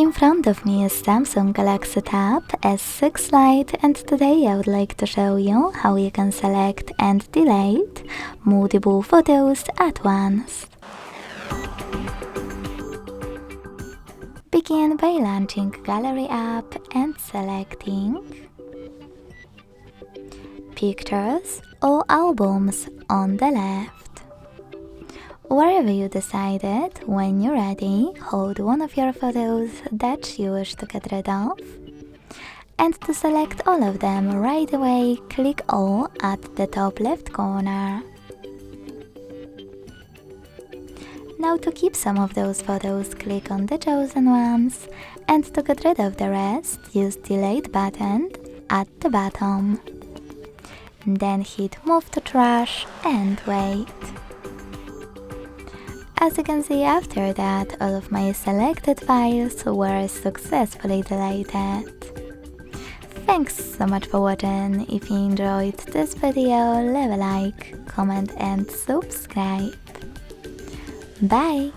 In front of me is Samsung Galaxy Tab S6 Lite, and today I would like to show you how you can select and delete multiple photos at once. Begin by launching Gallery app and selecting Pictures or Albums on the left. Wherever you decided, when you're ready, hold one of your photos that you wish to get rid of. And to select all of them right away, click All at the top left corner. Now to keep some of those photos, click on the chosen ones, and to get rid of the rest, use Delete button at the bottom. Then hit Move to Trash and wait. As you can see, after that, all of my selected files were successfully deleted. Thanks so much for watching. If you enjoyed this video, leave a like, comment and subscribe. Bye!